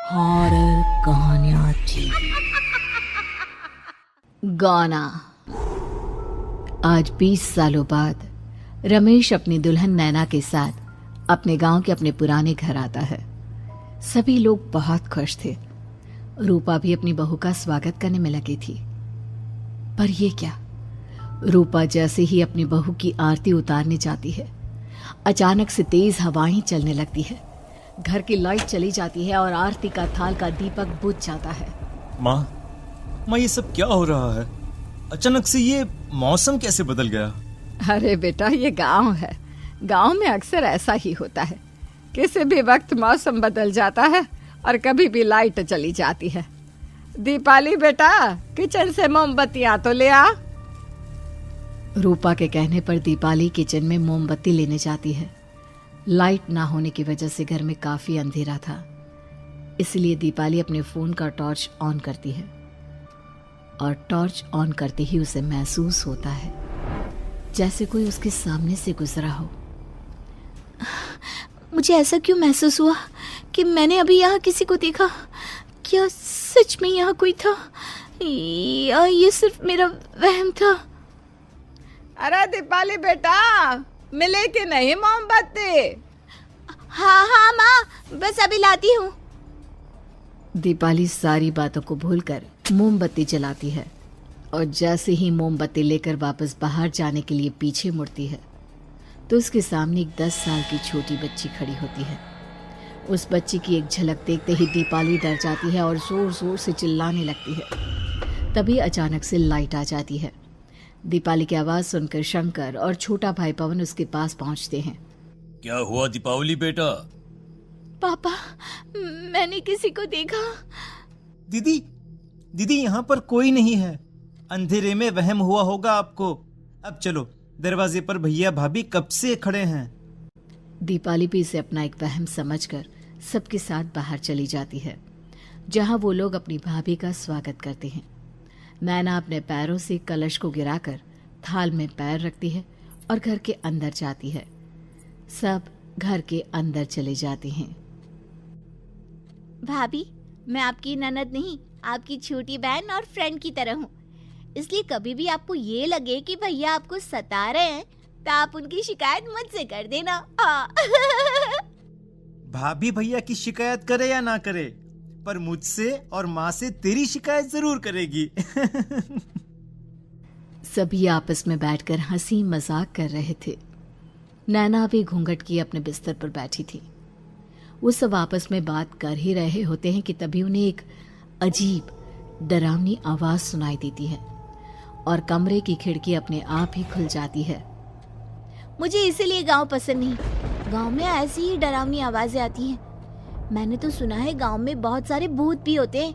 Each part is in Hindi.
हॉरर कहानियां थी। गाना। आज 20 सालों बाद रमेश अपनी दुल्हन नैना के साथ अपने गांव के अपने पुराने घर आता है। सभी लोग बहुत खुश थे। रूपा भी अपनी बहू का स्वागत करने में लगी थी। पर ये क्या, रूपा जैसे ही अपनी बहू की आरती उतारने जाती है, अचानक से तेज हवाएं चलने लगती है। घर की लाइट चली जाती है और आरती का थाल का दीपक बुझ जाता है। माँ, ये सब क्या हो रहा है? अचानक से ये मौसम कैसे बदल गया? अरे बेटा, ये गांव है। गांव में अक्सर ऐसा ही होता है। किसी भी वक्त मौसम बदल जाता है और कभी भी लाइट चली जाती है। दीपाली बेटा, किचन से मोमबत्तियां तो ले आ। रूपा के कहने पर दीपाली किचन में मोमबत्ती लेने जाती है। लाइट ना होने की वजह से घर में काफी अंधेरा था, इसलिए दीपाली अपने फोन का टॉर्च ऑन करती है और टॉर्च ऑन करते ही उसे महसूस होता है जैसे कोई उसके सामने से गुजरा हो। मुझे ऐसा क्यों महसूस हुआ कि मैंने अभी यहाँ किसी को देखा? क्या सच में यहाँ कोई था या ये सिर्फ मेरा वहम था? अरे दीपाली बेटा, मिले कि नहीं मोमबत्ती? हाँ माँ, बस अभी लाती हूँ। दीपाली सारी बातों को भूलकर मोमबत्ती जलाती है और जैसे ही मोमबत्ती लेकर वापस बाहर जाने के लिए पीछे मुड़ती है तो उसके सामने एक 10 साल की छोटी बच्ची खड़ी होती है। उस बच्ची की एक झलक देखते ही दीपाली डर जाती है और जोर जोर से चिल्लाने लगती है। तभी अचानक से लाइट आ जाती है। दीपाली की आवाज सुनकर शंकर और छोटा भाई पवन उसके पास पहुंचते हैं। क्या हुआ दीपावली बेटा? पापा, मैंने किसी को देखा। दीदी यहाँ पर कोई नहीं है। अंधेरे में वहम हुआ होगा आपको। अब चलो, दरवाजे पर भैया भाभी कब से खड़े हैं। दीपाली भी इसे अपना एक वहम समझकर सबके साथ बाहर चली जाती है, जहां वो लोग अपनी भाभी का स्वागत करते हैं। नैना अपने पैरों से कलश को गिराकर थाल में पैर रखती है और घर के अंदर जाती है। सब घर के अंदर चले जाते हैं। भाभी, मैं आपकी ननद नहीं, आपकी छोटी बहन और फ्रेंड की तरह हूँ। इसलिए कभी भी आपको ये लगे कि भैया आपको सता रहे हैं तो आप उनकी शिकायत मुझसे कर देना। भाभी भैया की शिकायत करे या ना करे, पर मुझसे और माँ से तेरी शिकायत जरूर करेगी। सभी आपस में बैठकर हंसी मजाक कर रहे थे। नैना भी घूंघट किए अपने बिस्तर पर बैठी थी। वो सब आपस में बात कर ही रहे होते हैं कि तभी उन्हें एक अजीब डरावनी आवाज सुनाई देती है और कमरे की खिड़की अपने आप ही खुल जाती है। मुझे इसीलिए गांव पसंद नहीं। गांव में ऐसी ही डरावनी आवाजें आती हैं। मैंने तो सुना है गांव में बहुत सारे भूत भी होते हैं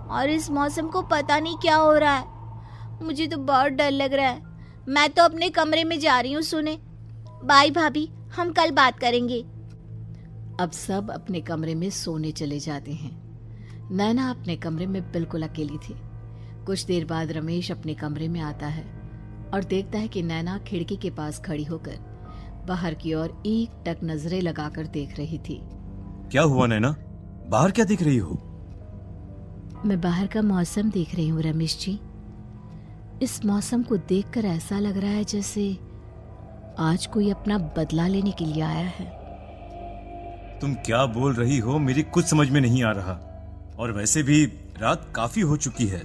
और इस मौसम को पता नहीं क्या हो रहा है। मुझे तो बहुत डर लग रहा है। मैं तो अपने कमरे में जा रही हूँ सोने। बाय भाभी, हम कल बात करेंगे। अब सब अपने कमरे में सोने चले जाते हैं। नैना अपने कमरे में बिल्कुल अकेली थी। कुछ देर बाद रमेश अपने कमरे में आता है और देखता है कि नैना खिड़की के पास खड़ी होकर बाहर की ओर एक टक नजरें लगाकर देख रही थी। क्या हुआ नैना? बाहर क्या देख रही हो? मैं बाहर का मौसम देख रही हूँ रमेश जी। इस मौसम को देखकर ऐसा लग रहा है जैसे आज कोई अपना बदला लेने के लिए आया है। तुम क्या बोल रही हो? मेरी कुछ समझ में नहीं आ रहा। और वैसे भी रात काफी हो चुकी है,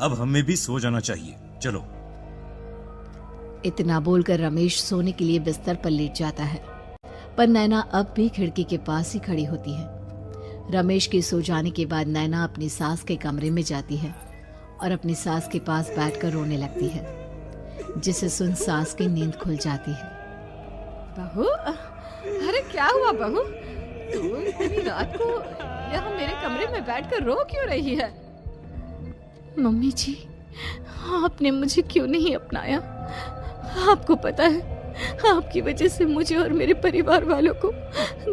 अब हमें भी सो जाना चाहिए। चलो। इतना बोलकर रमेश सोने के लिए बिस्तर पर लेट जाता है, पर नैना अब भी खिड़की के पास ही खड़ी होती है। रमेश के सो जाने के बाद नैना अपनी सास के कमरे में जाती है और अपनी सास के पास बैठकर रोने लगती है, जिसे सुन सास की नींद खुल जाती है। बहू, अरे क्या हुआ बहू? तू इतनी रात को यहाँ मेरे कमरे में बैठकर रो क्यों रही है? मम्मी जी, आपने मुझे क्यों नहीं अपनाया? आपको पता है, आपकी वजह से मुझे और मेरे परिवार वालों को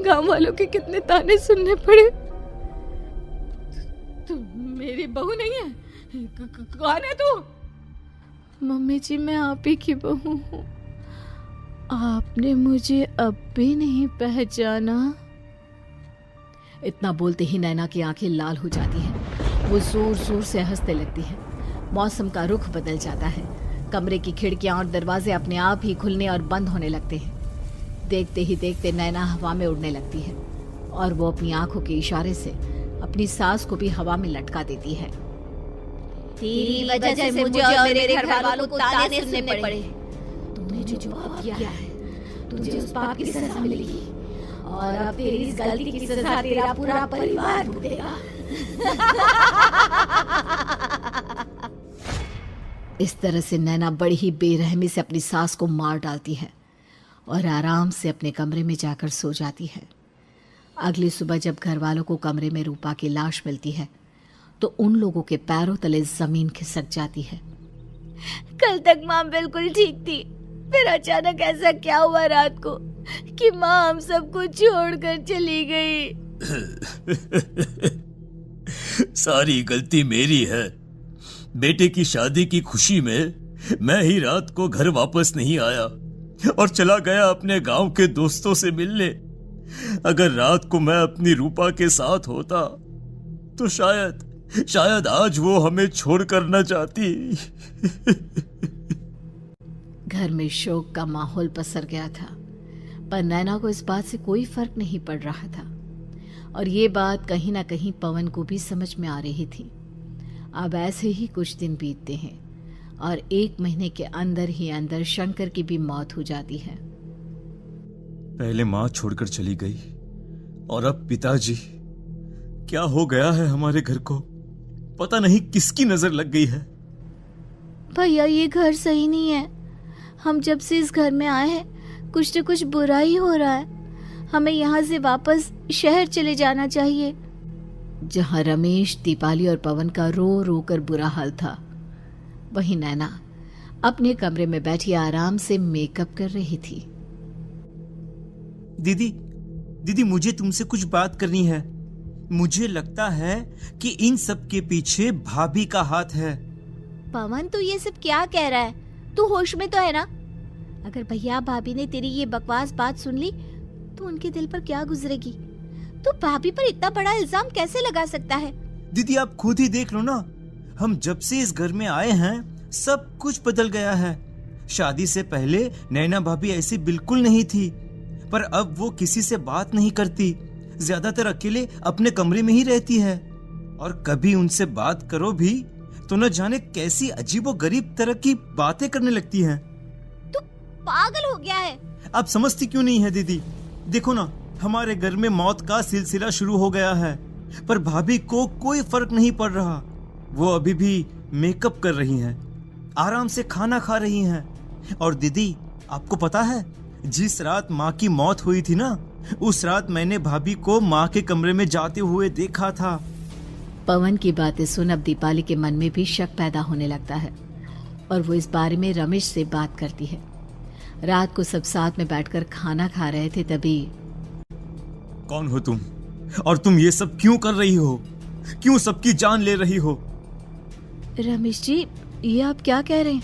गांव वालों के कितने ताने सुनने पड़े। तू मेरी बहू नहीं है? कौन है तू? मम्मी जी, मैं आप ही की बहू हूँ। आपने मुझे अब भी नहीं पहचाना? इतना बोलते ही नैना की आंखें लाल हो जाती हैं। वो जोर जोर से हंसने लगती है। मौसम का रुख बदल जाता है। कमरे की खिड़कियां और दरवाजे अपने आप ही खुलने और बंद होने लगते हैं। देखते ही देखते नैना हवा में उड़ने लगती है और वो अपनी आंखों के इशारे से अपनी सांस को भी हवा में लटका देती है। तेरी वजह से मुझे और मेरे घर वालों को ताने सुनने पड़े। तूने जो पाप किया है, तुझे उस पाप की सजा मिलेगी और अब तेरी इस गलती की सजा तेरा पूरा परिवार भुगतेगा। इस तरह से नैना बड़ी ही बेरहमी से अपनी सास को मार डालती है और आराम से अपने कमरे में जाकर सो जाती है। अगली सुबह जब घर वालों को कमरे में रूपा की लाश मिलती है तो उन लोगों के पैरों तले जमीन खिसक जाती है। कल तक माँ बिल्कुल ठीक थी, फिर अचानक ऐसा क्या हुआ रात को कि माँ हम सबको छोड़कर चली गई। सारी गलती मेरी है। बेटे की शादी की खुशी में मैं ही रात को घर वापस नहीं आया और चला गया अपने गांव के दोस्तों से मिलने। अगर रात को मैं अपनी रूपा के साथ होता तो शायद आज वो हमें छोड़कर न जाती। घर में शोक का माहौल पसर गया था, पर नैना को इस बात से कोई फर्क नहीं पड़ रहा था और ये बात कहीं ना कहीं पवन को भी समझ में आ रही थी। अब ऐसे ही कुछ दिन बीतते हैं और 1 महीने के अंदर ही अंदर शंकर की भी मौत हो जाती है। पहले माँ छोड़कर चली गई और अब पिताजी। क्या हो गया है हमारे घर को? पता नहीं किसकी नजर लग गई है। भैया ये घर सही नहीं है। हम जब से इस घर में आए हैं कुछ न कुछ बुरा ही हो रहा है। हमें यहाँ से वापस शहर चले जाना चाहिए। जहाँ रमेश, दीपाली और पवन का रो रो कर बुरा हाल था, वहीं नैना अपने कमरे में बैठी आराम से मेकअप कर रही थी। दीदी मुझे तुमसे कुछ बात करनी है। मुझे लगता है कि इन सब के पीछे भाभी का हाथ है। पवन तू ये सब क्या कह रहा है? तू होश में तो है ना? अगर भैया भाभी ने तेरी ये बकवास बात सुन ली तो उनके दिल पर क्या गुजरेगी? तू भाभी पर इतना बड़ा इल्जाम कैसे लगा सकता है? दीदी आप खुद ही देख लो ना, हम जब से इस घर में आए हैं सब कुछ बदल गया है। शादी से पहले नैना भाभी ऐसी बिल्कुल नहीं थी, पर अब वो किसी से बात नहीं करती, ज्यादातर अकेले अपने कमरे में ही रहती है और कभी उनसे बात करो भी तो न जाने कैसी अजीबोगरीब तरह की बातें करने लगती हैं। तू पागल हो गया है? आप समझती क्यों नहीं है दीदी? देखो ना, हमारे घर में मौत का सिलसिला शुरू हो गया है, पर भाभी को कोई फर्क नहीं पड़ रहा। वो अभी भी मेकअप कर रही हैं, आराम से खाना खा रही हैं। और दीदी आपको पता है, जिस रात माँ की मौत हुई थी ना, उस रात मैंने भाभी को माँ के कमरे में जाते हुए देखा था। पवन की बातें सुन अब दीपाली के मन में भी शक पैदा होने लगता है और वो इस बारे में रमेश से बात करती है। रात को सब साथ में बैठकर खाना खा रहे थे, तभी कौन हो तुम और तुम ये सब क्यों कर रही हो? क्यों सबकी जान ले रही हो? रमेश जी, ये आप क्या कह रहे हैं?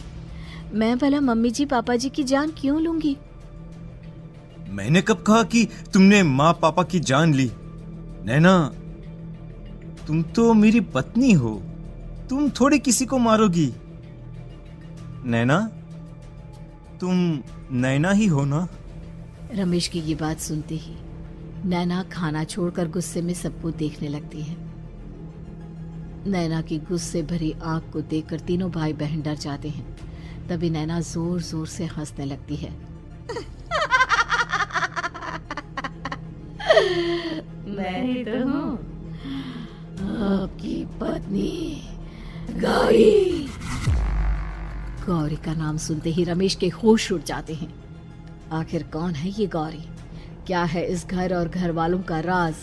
मैं भला मम्मी जी पापा जी की जान क्यों लूंगी? मैंने कब कहा कि तुमने माँ पापा की जान ली? नैना, तुम तो मेरी पत्नी हो, तुम थोड़ी किसी को मारोगी। नैना, तुम नैना ही हो ना? रमेश की ये बात सुनते ही नैना खाना छोड़कर गुस्से में सबको देखने लगती है। नैना की गुस्से भरी आंख को देखकर तीनों भाई बहन डर जाते हैं। तभी नैना जोर जोर से हंसने लगती है। मैं ही तो हूँ, आपकी पत्नी गौरी। गौरी का नाम सुनते ही रमेश के होश उड़ जाते हैं। आखिर कौन है ये गौरी? क्या है इस घर और घर वालों का राज?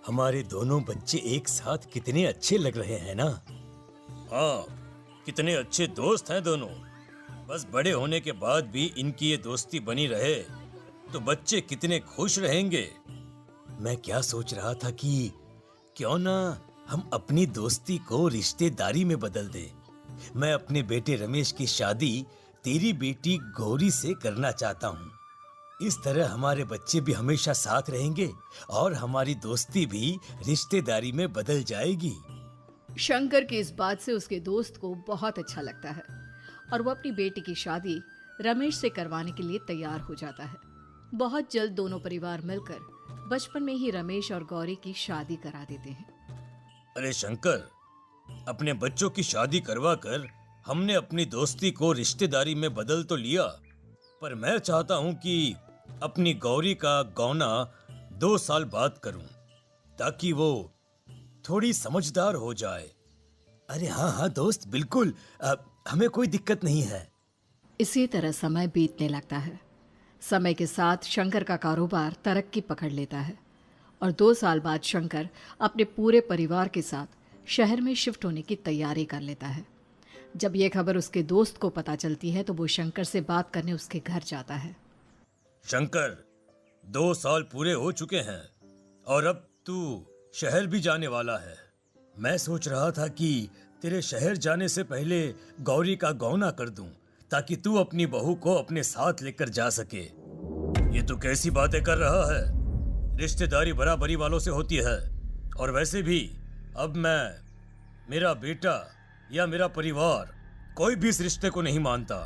हमारे दोनों बच्चे एक साथ कितने अच्छे लग रहे हैं ना? हाँ, कितने अच्छे दोस्त हैं दोनों। बस बड़े होने के बाद भी इनकी ये दोस्ती बनी रहे तो बच्चे कितने खुश रहेंगे। मैं क्या सोच रहा था कि क्यों ना हम अपनी दोस्ती को रिश्तेदारी में बदल दें। मैं अपने बेटे रमेश की शादी तेरी बेटी गौरी से करना चाहता हूँ। इस तरह हमारे बच्चे भी हमेशा साथ रहेंगे और हमारी दोस्ती भी रिश्तेदारी में बदल जाएगी। शंकर की इस बात से उसके दोस्त को बहुत अच्छा लगता है और वो अपनी बेटी की शादी रमेश से करवाने के लिए तैयार हो जाता है। बहुत जल्द दोनों परिवार मिलकर बचपन में ही रमेश और गौरी की शादी करा देते हैं। अरे शंकर, अपने बच्चों की शादी करवा कर हमने अपनी दोस्ती को रिश्तेदारी में बदल तो लिया, पर मैं चाहता हूं कि अपनी गौरी का गौना 2 साल बाद करूं, ताकि वो थोड़ी समझदार हो जाए। अरे हाँ हाँ दोस्त, बिल्कुल, हमें कोई दिक्कत नहीं है। इसी तरह समय बीतने लगता है। समय के साथ शंकर का कारोबार तरक्की पकड़ लेता है और 2 साल बाद शंकर अपने पूरे परिवार के साथ शहर में शिफ्ट होने की तैयारी कर लेता है। जब यह खबर उसके दोस्त को पता चलती है तो वो शंकर से बात करने उसके घर जाता है। शंकर, 2 साल पूरे हो चुके हैं और अब तू शहर भी जाने वाला है। मैं सोच रहा था कि तेरे शहर जाने से पहले गौरी का गौना कर दूं, ताकि तू अपनी बहू को अपने साथ लेकर जा सके। ये तू कैसी बातें कर रहा है? रिश्तेदारी बराबरी वालों से होती है, और वैसे भी अब मेरा बेटा या मेरा परिवार कोई भी इस रिश्ते को नहीं मानता।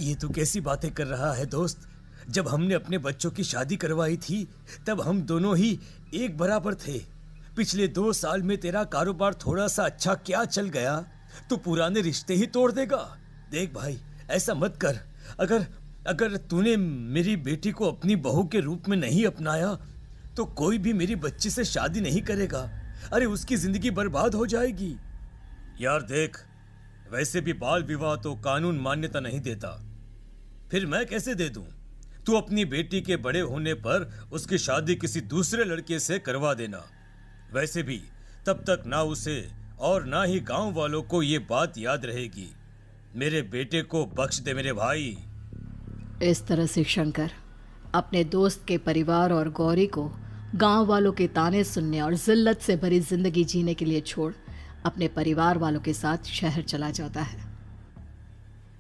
ये तू कैसी बातें कर रहा है दोस्त? जब हमने अपने बच्चों की शादी करवाई थी तब हम दोनों ही एक बराबर थे। पिछले 2 साल में तेरा कारोबार थोड़ा सा अच्छा क्या चल गया, तू पुराने रिश्ते ही तोड़ देगा। देख भाई, ऐसा मत कर। अगर तूने मेरी बेटी को अपनी बहू के रूप में नहीं अपनाया तो कोई भी मेरी बच्ची से शादी नहीं करेगा। अरे उसकी जिंदगी बर्बाद हो जाएगी। यार देख, वैसे भी बाल विवाह तो कानून मान्यता नहीं देता, फिर मैं कैसे दे दूं? तू अपनी बेटी के बड़े होने पर उसकी शादी किसी दूसरे लड़के से करवा देना। वैसे भी तब तक ना उसे और ना ही गांव वालों को ये बात याद रहेगी। मेरे बेटे को बख्श दे मेरे भाई। इस तरह से शंकर अपने दोस्त के परिवार और गौरी को गांव वालों के ताने सुनने और जिल्लत से भरी जिंदगी जीने के लिए छोड़ अपने परिवार वालों के साथ शहर चला जाता है।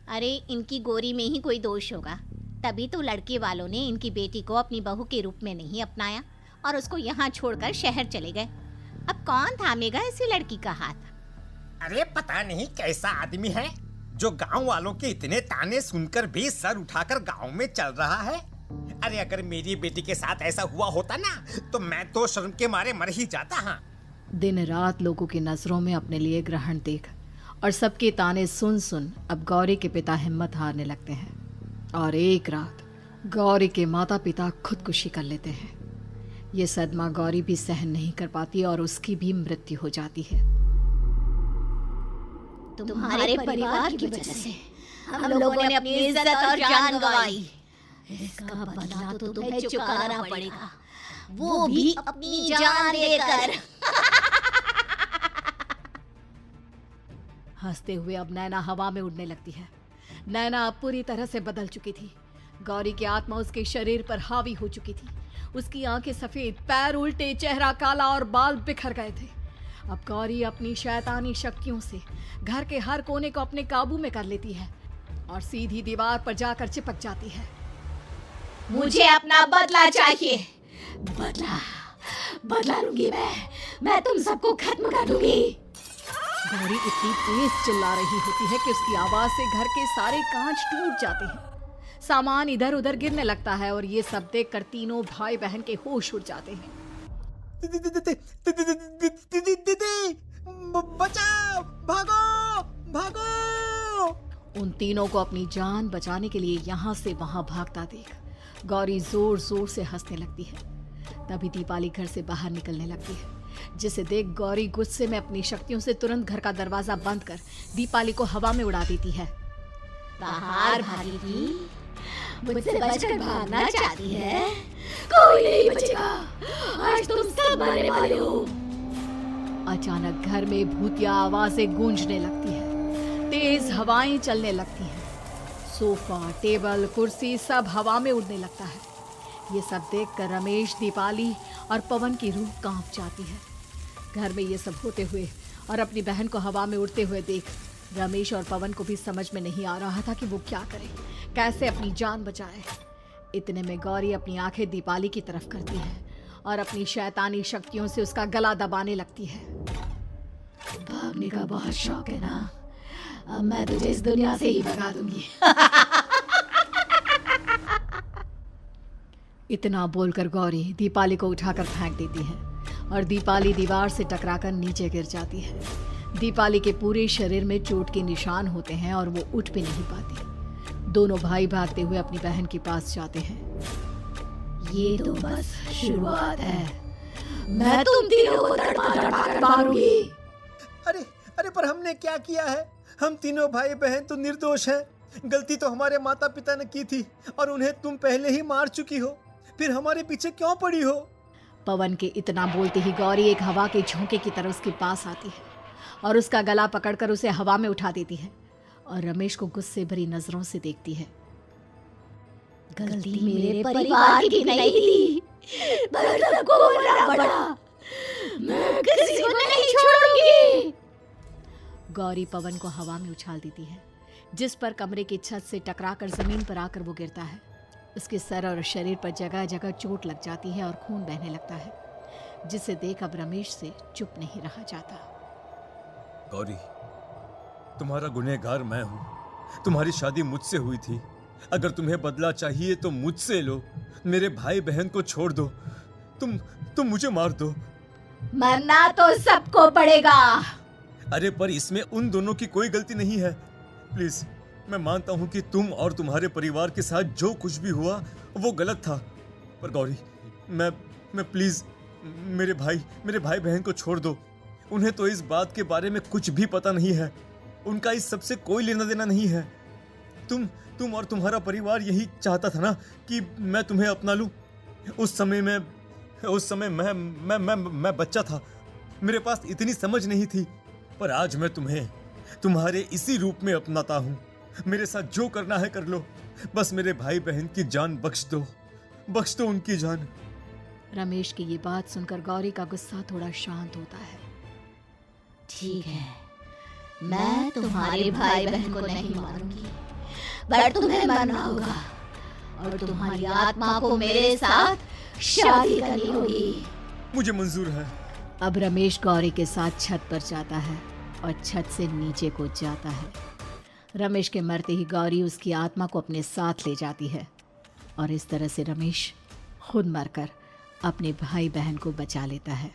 अरे इनकी गौरी में ही कोई दोष होगा, तभी तो लड़के वालों ने इनकी बेटी को अपनी बहू के रूप में नहीं अपनाया और उसको यहाँ छोड़कर शहर चले गए। अब कौन थामेगा ऐसी लड़की का हाथ? अरे पता नहीं कैसा आदमी है जो गांव वालों के इतने ताने सुनकर भी सर उठाकर गांव में चल रहा है। अरे अगर मेरी बेटी के साथ ऐसा हुआ होता ना तो मैं तो शर्म के मारे मर ही जाता। हाँ, दिन रात लोगों की नजरों में अपने लिए ग्रहण देख और सबके ताने सुन सुन अब गौरी के पिता हिम्मत हारने लगते हैं और एक रात गौरी के माता पिता खुदकुशी कर लेते हैं। ये सदमा गौरी भी सहन नहीं कर पाती और उसकी भी मृत्यु हो जाती है। तुम्हारे परिवार की वजह से हम लोगों ने अपनी इज्जत और जान गंवाई। इसका बदला तो तुम्हें चुकाना पड़ेगा, वो भी अपनी जान देकर। हंसते हुए अब नैना हवा में उड़ने लगती है। नैना अब पूरी तरह से बदल चुकी थी। गौरी की आत्मा उसके शरीर पर हावी हो चुकी थी। उसकी आंखें सफेद, पैर उल्टे, चेहरा काला और बाल बिखर गए थे। अब गौरी अपनी शैतानी शक्तियों से घर के हर कोने को अपने काबू में कर लेती है और सीधी दीवार पर जाकर चिपक जाती है। मुझे अपना बदला चाहिए। बदला लूंगी मैं तुम सबको खत्म कर दूंगी। गौरी इतनी तेज चिल्ला रही होती है कि उसकी आवाज से घर के सारे कांच टूट जाते हैं। सामान इधर उधर गिरने लगता है और ये सब देखकर तीनों भाई बहन के होश उड़ जाते हैं। बचाओ, भागो। उन तीनों को अपनी जान बचाने के लिए यहाँ से वहां भागता देख गौरी जोर जोर से हंसने लगती है। तभी दीपाली घर से बाहर निकलने लगती है, जिसे देख गौरी गुस्से में अपनी शक्तियों से तुरंत घर का दरवाजा बंद कर दीपाली को हवा में उड़ा देती है। बाहर भागेगी, मुझसे बचकर भागना चाहती है? कोई नहीं बचेगा, आज तुम सब मरने वाले हो। अचानक घर में भूतिया आवाजें गूंजने लगती है, तेज हवाएं चलने लगती हैं। सोफा, टेबल, कुर्सी सब हवा में उड़ने लगता है। ये सब देखकर रमेश, दीपाली और पवन की रूह कांप जाती है। घर में ये सब होते हुए और अपनी बहन को हवा में उड़ते हुए देख रमेश और पवन को भी समझ में नहीं आ रहा था कि वो क्या करे, कैसे अपनी जान बचाए। इतने में गौरी अपनी आंखें दीपाली की तरफ करती है और अपनी शैतानी शक्तियों से उसका गला दबाने लगती है। भागने का बहुत शौक है ना, अब मैं तुझे इस दुनिया से ही भगा दूंगी। इतना बोलकर गौरी दीपाली को उठाकर फेंक देती है और दीपाली दीवार से टकराकर नीचे गिर जाती है। दीपाली के पूरे शरीर में चोट के निशान होते हैं और वो उठ भी नहीं पाती। दोनों भाई भागते हुए अपनी बहन के पास जाते हैं। ये तो बस शुरुआत है, मैं तुम तीनों को तड़पा कर मारूंगी। अरे अरे, पर हमने क्या किया है? हम तीनों भाई बहन तो निर्दोष हैं। गलती तो हमारे माता पिता ने की थी और उन्हें तुम पहले ही मार चुकी हो, फिर हमारे पीछे क्यों पड़ी हो? पवन के इतना बोलते ही गौरी एक हवा के झोंके की तरह उसके पास आती है और उसका गला पकड़कर उसे हवा में उठा देती है और रमेश को गुस्से भरी नजरों से देखती है। गलती मेरे परिवार की नहीं थी, पर सबको मरना पड़ा। मैं किसी को नहीं छोड़ूंगी। गौरी पवन को हवा में उछाल देती है, जिस पर कमरे की छत से टकराकर जमीन पर आकर वो गिरता है। उसके सर और शरीर पर जगह जगह चोट लग जाती है और खून बहने लगता है, जिसे देख अब रमेश से चुप नहीं रहा जाता। गौरी, तुम्हारा गुनहगार मैं हूँ। तुम्हारी शादी मुझसे हुई थी। अगर तुम्हें बदला चाहिए तो मुझसे लो। मेरे भाई बहन को छोड़ दो। तुम मुझे मार दो। मरना तो सबको पड़ेगा। अरे पर इसमें उन दोनों की कोई गलती नहीं है। प्लीज, मैं मानता हूँ कि तुम और तुम्हारे परिवार के साथ जो कुछ भी हुआ वो गलत था, पर गौरी, मैं प्लीज मेरे भाई बहन को छोड़ दो। उन्हें तो इस बात के बारे में कुछ भी पता नहीं है। उनका इस सबसे कोई लेना देना नहीं है। तुम और तुम्हारा परिवार यही चाहता था ना कि मैं तुम्हें अपना लूं। उस समय मैं बच्चा था। मेरे पास इतनी समझ नहीं थी, पर आज मैं तुम्हें तुम्हारे इसी रूप में अपनाता हूं। मेरे साथ जो करना है कर लो, बस मेरे भाई बहन की जान बख्श दो उनकी जान। रमेश की ये बात सुनकर गौरी का गुस्सा थोड़ा शांत होता है। ठीक है, मैं तुम्हारे भाई बहन को नहीं मारूंगी, पर तुम्हें मरना होगा और तुम्हारी आत्मा को मेरे साथ शादी करनी होगी। मुझे मंजूर है। अब रमेश गौरी के साथ छत पर जाता है और छत से नीचे को जाता है। रमेश के मरते ही गौरी उसकी आत्मा को अपने साथ ले जाती है और इस तरह से रमेश खुद मरकर अपने भाई बहन को बचा लेता है।